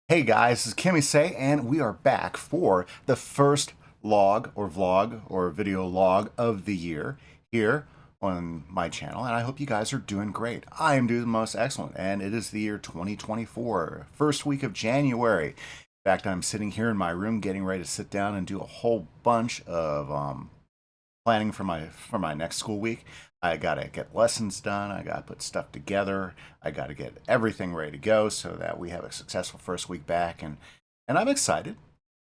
Hey guys, this is Kimise, and we are back for the first log or vlog or video log of the year here on my channel, and I hope you guys are doing great. I am doing the most excellent, and it is the year 2024, first week of January. In fact, I'm sitting here in my room getting ready to sit down and do a whole bunch of planning for my next school week. I gotta get lessons done. I gotta put stuff together. I gotta get everything ready to go so that we have a successful first week back. And I'm excited.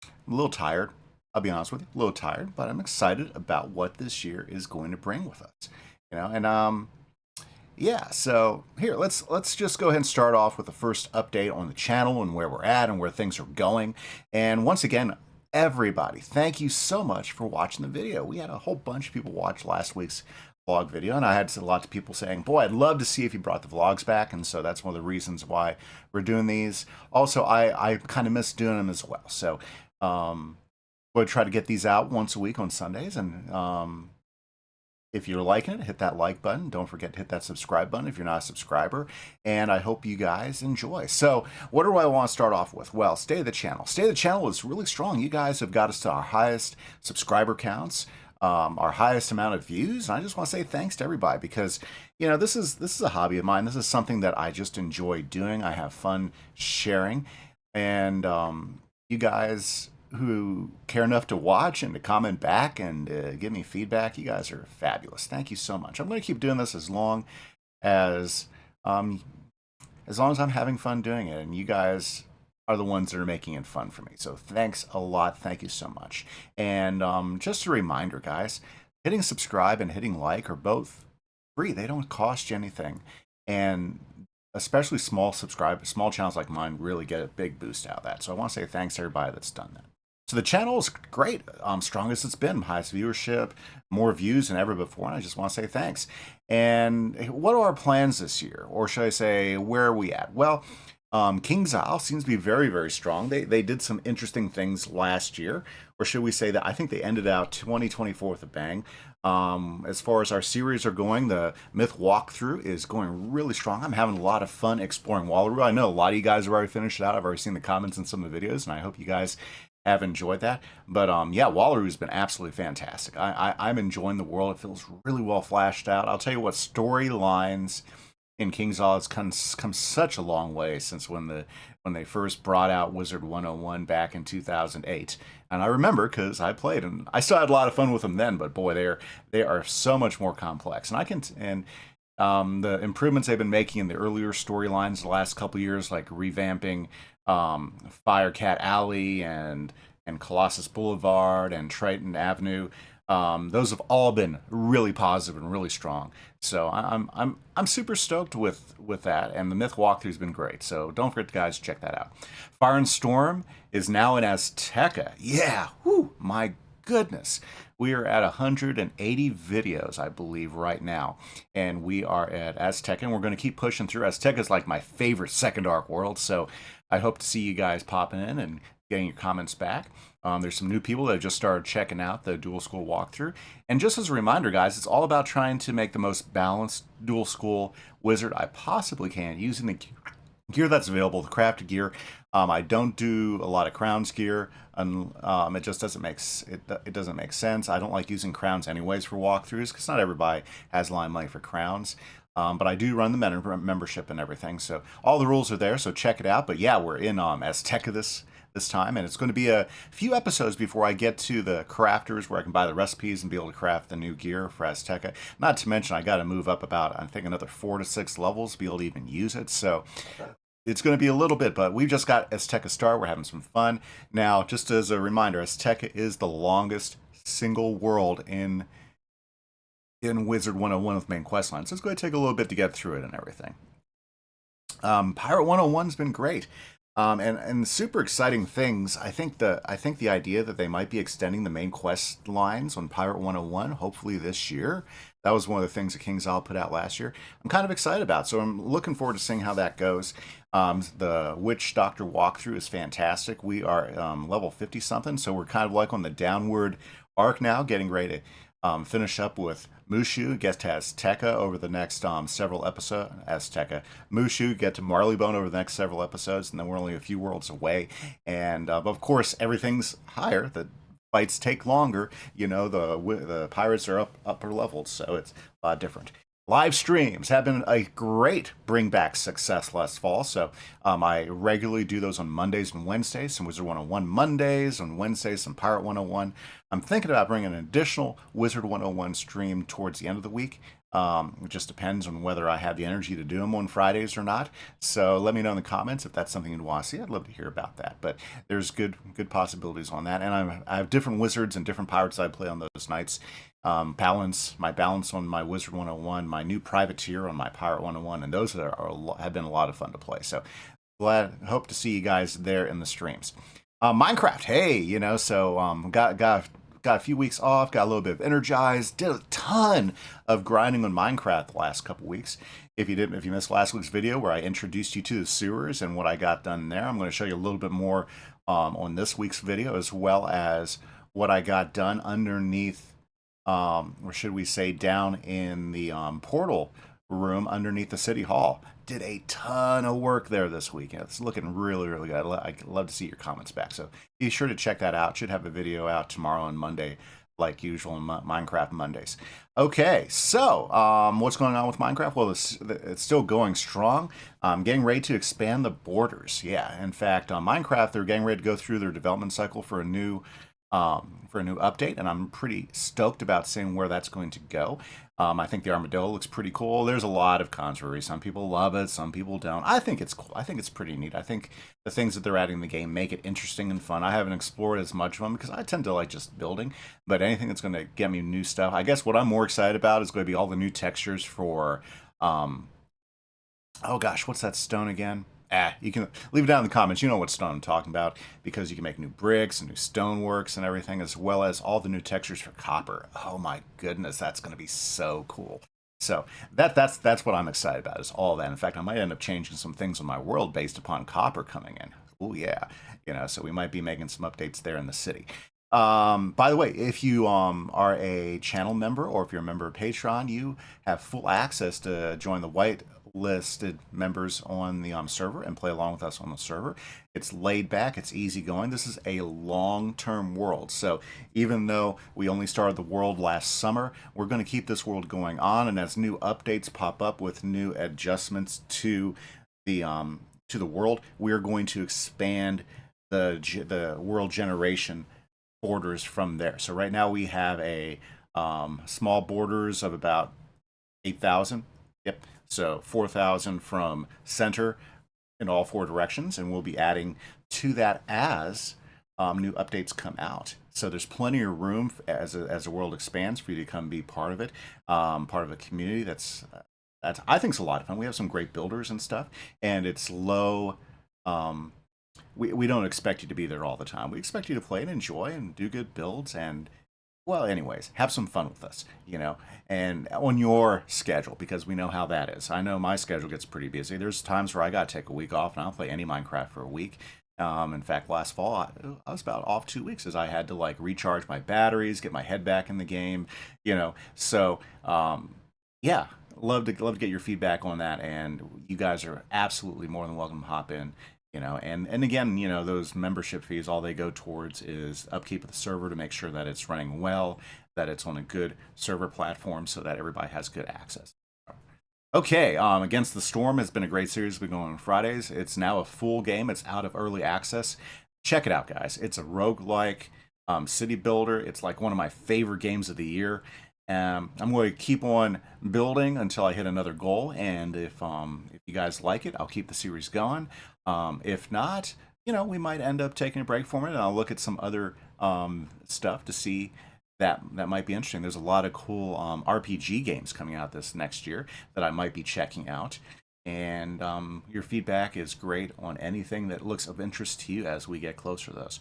I'm a little tired. I'll be honest with you, a little tired, but I'm excited about what this year is going to bring with us. Yeah. So here, let's just go ahead and start off with the first update on the channel and where we're at and where things are going. And once again, everybody, thank you so much for watching the video. We had a whole bunch of people watch last week's vlog video, and I had a lot of people saying, boy, I'd love to see if you brought the vlogs back, and so that's one of the reasons why we're doing these. Also, I kind of miss doing them as well, so we'll try to get these out once a week on Sundays, and if you're liking it, hit that like button. Don't forget to hit that subscribe button if you're not a subscriber. And I hope you guys enjoy. So what do I want to start off with? Well, State of the Channel. State of the Channel is really strong. You guys have got us to our highest subscriber counts, our highest amount of views. And I just want to say thanks to everybody because, you know, this is a hobby of mine. This is something that I just enjoy doing. I have fun sharing. And you guys who care enough to watch and to comment back and give me feedback, you guys are fabulous. Thank you so much. I'm going to keep doing this as um, as long as I'm having fun doing it, and you guys are the ones that are making it fun for me. So thanks a lot. Thank you so much. And just a reminder, guys, hitting subscribe and hitting like are both free. They don't cost you anything, and especially small channels like mine really get a big boost out of that. So I want to say thanks to everybody that's done that. So the channel is great, strongest it's been, highest viewership, more views than ever before, and I just want to say thanks. And what are our plans this year? Or should I say, where are we at? Well, King's Isle seems to be very, very strong. They did some interesting things last year, or should we say that I think they ended out 2024 with a bang. As far as our series are going, the Myth walkthrough is going really strong. I'm having a lot of fun exploring Wallaroo. I know a lot of you guys have already finished it out. I've already seen the comments in some of the videos, and I hope you guys have enjoyed that. But yeah, Wallaroo's been absolutely fantastic. I'm enjoying the world. It feels really well flashed out. I'll tell you what, storylines in King's Isle has come such a long way since when they first brought out Wizard 101 back in 2008. And I remember because I played and I still had a lot of fun with them then, but boy, they are so much more complex. The improvements they've been making in the earlier storylines the last couple years, like revamping Firecat Alley and Colossus Boulevard and Triton Avenue, those have all been really positive and really strong. So I'm super stoked with that, and the Myth walkthrough's been great. So don't forget, guys, to check that out. Fire and Storm is now in Azteca. Yeah, whoo, my goodness. We are at 180 videos, I believe, right now. And we are at Azteca, and we're going to keep pushing through. Azteca is like my favorite second Arc world, so I hope to see you guys popping in and getting your comments back. There's some new people that have just started checking out the Dual School walkthrough. And just as a reminder, guys, it's all about trying to make the most balanced Dual School wizard I possibly can, using the gear that's available, the crafted gear. I don't do a lot of crowns gear, and it just doesn't make sense. I don't like using crowns anyways for walkthroughs because not everybody has a lot of money for crowns. But I do run the membership and everything, so all the rules are there. So check it out. But yeah, we're in Azteca this time, and it's going to be a few episodes before I get to the crafters where I can buy the recipes and be able to craft the new gear for Azteca. Not to mention I got to move up about, I think, another 4 to 6 levels to be able to even use it. So it's going to be a little bit, but we've just got Azteca Star. We're having some fun. Now, just as a reminder, Azteca is the longest single world in Wizard 101 with main quest line. So it's going to take a little bit to get through it and everything. Pirate 101's been great. And super exciting things. I think the idea that they might be extending the main quest lines on Pirate 101, hopefully this year. That was one of the things that King's Isle put out last year. I'm kind of excited about, so I'm looking forward to seeing how that goes. The Witch Doctor walkthrough is fantastic. We are level 50 something, so we're kind of like on the downward arc now, getting ready Finish up with Mushu, get to Azteca over the next several episodes. Azteca. Mushu, get to Marleybone over the next several episodes, and then we're only a few worlds away. And of course, everything's higher. The fights take longer. You know, the pirates are upper levels, so it's a lot different. Live streams have been a great bring back success last fall. So I regularly do those on Mondays and Wednesdays. Some Wizard 101 Mondays, on Wednesdays, some Pirate 101. I'm thinking about bringing an additional Wizard 101 stream towards the end of the week. It just depends on whether I have the energy to do them on Fridays or not. So let me know in the comments if that's something you'd want to see. I'd love to hear about that. But there's good possibilities on that. And I have different wizards and different pirates I play on those nights. My balance on my Wizard 101, my new privateer on my Pirate 101, and those have been a lot of fun to play. So hope to see you guys there in the streams. Minecraft, hey, you know, so got a few weeks off, got a little bit of energized, did a ton of grinding on Minecraft the last couple weeks. If you missed last week's video where I introduced you to the sewers and what I got done there, I'm going to show you a little bit more on this week's video, as well as what I got done underneath, or should we say down in the portal room underneath the city hall. Did a ton of work there this week. It's looking really, really good. I'd love to see your comments back. So be sure to check that out. Should have a video out tomorrow and Monday, like usual on Minecraft Mondays. Okay, so what's going on with Minecraft? Well, it's still going strong. Getting ready to expand the borders. Yeah, in fact, on Minecraft, they're getting ready to go through their development cycle for a new update, and I'm pretty stoked about seeing where that's going to go. I think the armadillo looks pretty cool. There's a lot of controversy. Some people love it, some people don't. I think it's cool. I think it's pretty neat. I think the things that they're adding in the game make it interesting and fun. I haven't explored as much of them because I tend to like just building, but anything that's going to get me new stuff. I guess what I'm more excited about is going to be all the new textures for, oh gosh, what's that stone again? You can leave it down in the comments. You know what stone I'm talking about, because you can make new bricks and new stoneworks and everything, as well as all the new textures for copper. Oh my goodness, that's going to be so cool. So that's what I'm excited about, is all that. In fact, I might end up changing some things in my world based upon copper coming in. Oh yeah, you know, so we might be making some updates there in the city. By the way, if you are a channel member, or if you're a member of Patreon, you have full access to join the white listed members on the server and play along with us on the server. It's laid back, it's easy going. This is a long-term world, so even though we only started the world last summer, we're going to keep this world going on, and as new updates pop up with new adjustments to the world, we're going to expand the world generation borders from there. So right now we have a small borders of about 8,000. Yep. So 4,000 from center in all four directions, and we'll be adding to that as new updates come out. So there's plenty of room as the world expands for you to come be part of it, part of a community that's I think it's a lot of fun. We have some great builders and stuff, and it's low. We don't expect you to be there all the time. We expect you to play and enjoy and do good builds and, well, anyways, have some fun with us, you know, and on your schedule, because we know how that is. I know my schedule gets pretty busy. There's times where I got to take a week off, and I'll play any Minecraft for a week. In fact, last fall, I was about off 2 weeks as I had to, like, recharge my batteries, get my head back in the game, you know. So, yeah, love to get your feedback on that, and you guys are absolutely more than welcome to hop in. You know, and again, you know, those membership fees, all they go towards is upkeep of the server to make sure that it's running well, that it's on a good server platform, so that everybody has good access. Okay, Against the Storm has been a great series. We've been going on Fridays. It's now a full game. It's out of early access. Check it out, guys. It's a roguelike city builder. It's like one of my favorite games of the year. I'm going to keep on building until I hit another goal, and if you guys like it, I'll keep the series going. If not, you know, we might end up taking a break from it, and I'll look at some other stuff to see that might be interesting. There's a lot of cool RPG games coming out this next year that I might be checking out, and your feedback is great on anything that looks of interest to you as we get closer to those.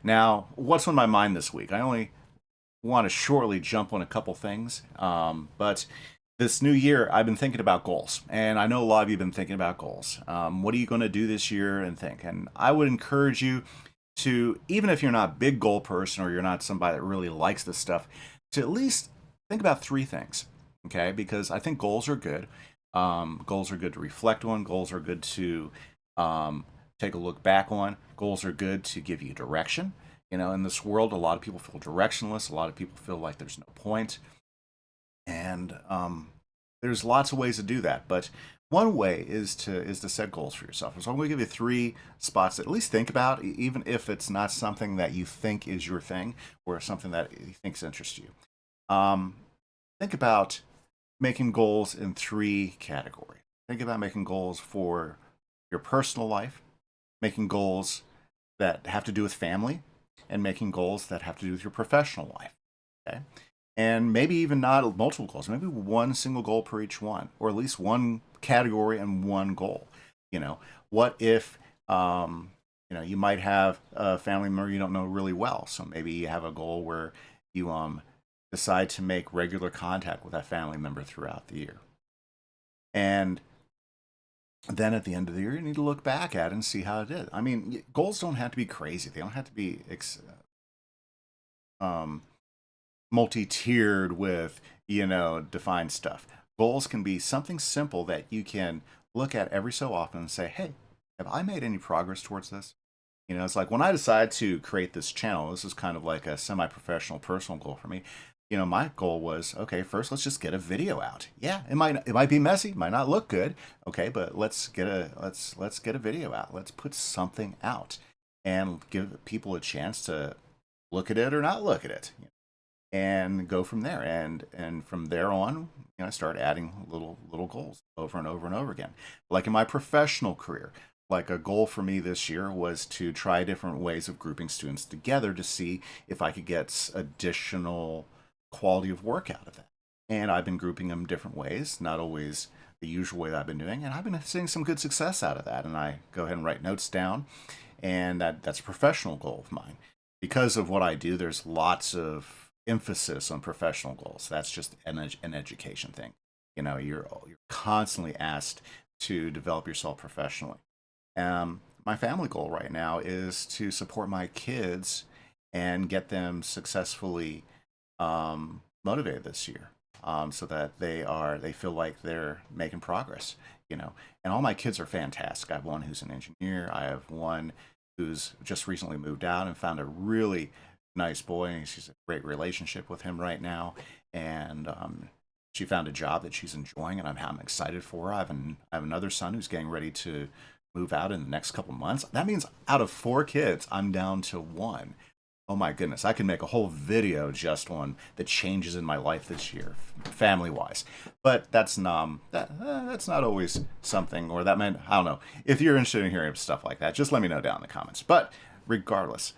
Now, what's on my mind this week? I only want to shortly jump on a couple things, but this new year, I've been thinking about goals, and I know a lot of you have been thinking about goals. What are you going to do this year and think? And I would encourage you to, even if you're not a big goal person or you're not somebody that really likes this stuff, to at least think about three things, okay? Because I think goals are good. Goals are good to reflect on. Goals are good to take a look back on. Goals are good to give you direction. You know, in this world, a lot of people feel directionless. A lot of people feel like there's no point. And there's lots of ways to do that. But one way is to set goals for yourself. So I'm going to give you three spots to at least think about, even if it's not something that you think is your thing or something that you think interests you. Um, think about making goals in three categories. Think about making goals for your personal life, making goals that have to do with family, and making goals that have to do with your professional life. Okay. And maybe even not multiple goals, maybe one single goal per each one, or at least one category and one goal. You know, what if you might have a family member you don't know really well, so maybe you have a goal where you decide to make regular contact with that family member throughout the year. And then at the end of the year, you need to look back at it and see how it is. I mean, goals don't have to be crazy. They don't have to be um, multi-tiered with, defined stuff. Goals can be something simple that you can look at every so often and say, hey, have I made any progress towards this? You know, it's like when I decided to create this channel, this is kind of like a semi-professional personal goal for me. You know, my goal was, okay, first let's just get a video out. Yeah, it might be messy, might not look good, okay, but let's get a video out. Let's put something out and give people a chance to look at it or not look at it, and go from there. And from there on, I start adding little goals over and over and over again. Like in my professional career, like a goal for me this year was to try different ways of grouping students together to see if I could get additional quality of work out of that. And I've been grouping them different ways, not always the usual way that I've been doing, and I've been seeing some good success out of that. And I go ahead and write notes down, and that's a professional goal of mine. Because of what I do, there's lots of emphasis on professional goals. That's just an education thing. You're constantly asked to develop yourself professionally. My family goal right now is to support my kids and get them successfully motivated this year, so that they feel like they're making progress. And all my kids are fantastic. I have one who's an engineer. I have one who's just recently moved out and found a really nice boy, and she's a great relationship with him right now. And she found a job that she's enjoying, and I'm excited for her. I have another son who's getting ready to move out in the next couple months. That means out of 4 kids, I'm down to 1. Oh my goodness, I can make a whole video just on the changes in my life this year, family-wise. But that's not always something, or that meant, I don't know. If you're interested in hearing stuff like that, just let me know down in the comments. But regardless,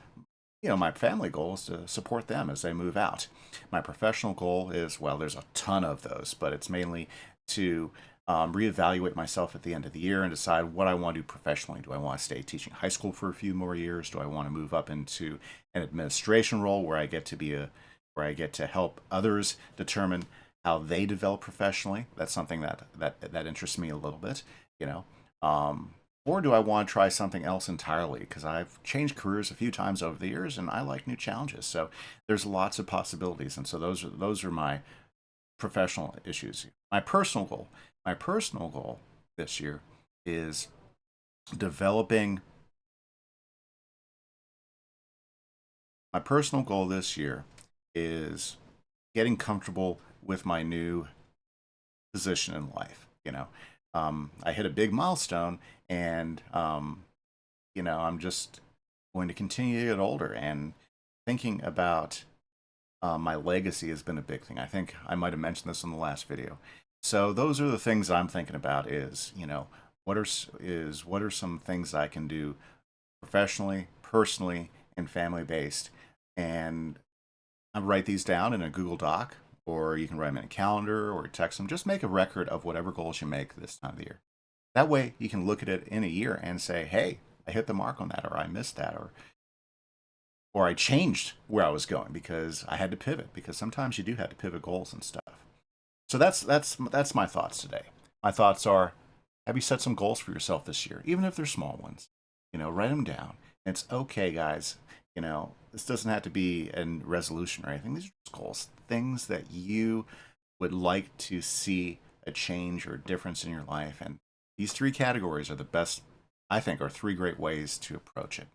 my family goal is to support them as they move out. My professional goal is, well, there's a ton of those, but it's mainly to reevaluate myself at the end of the year and decide what I want to do professionally. Do I want to stay teaching high school for a few more years? Do I want to move up into an administration role where I get to help others determine how they develop professionally? That's something that interests me a little bit, or do I want to try something else entirely? Because I've changed careers a few times over the years, and I like new challenges. So there's lots of possibilities, and so those are my professional issues. My personal goal this year is developing. My personal goal this year is getting comfortable with my new position in life. I hit a big milestone, and I'm just going to continue to get older, and thinking about my legacy has been a big thing. I think I might have mentioned this in the last video. So those are the things I'm thinking about. What are some things I can do professionally, personally, and family based, and I write these down in a Google Doc, or you can write them in a calendar or text them. Just make a record of whatever goals you make this time of the year. That way you can look at it in a year and say, hey, I hit the mark on that, or I missed that, or I changed where I was going because I had to pivot, because sometimes you do have to pivot goals and stuff. So that's my thoughts today. My thoughts are, have you set some goals for yourself this year, even if they're small ones? Write them down. It's okay, guys. You know, this doesn't have to be a resolution or anything. These are just goals, things that you would like to see a change or a difference in your life. And these three categories are the best, I think, are three great ways to approach it.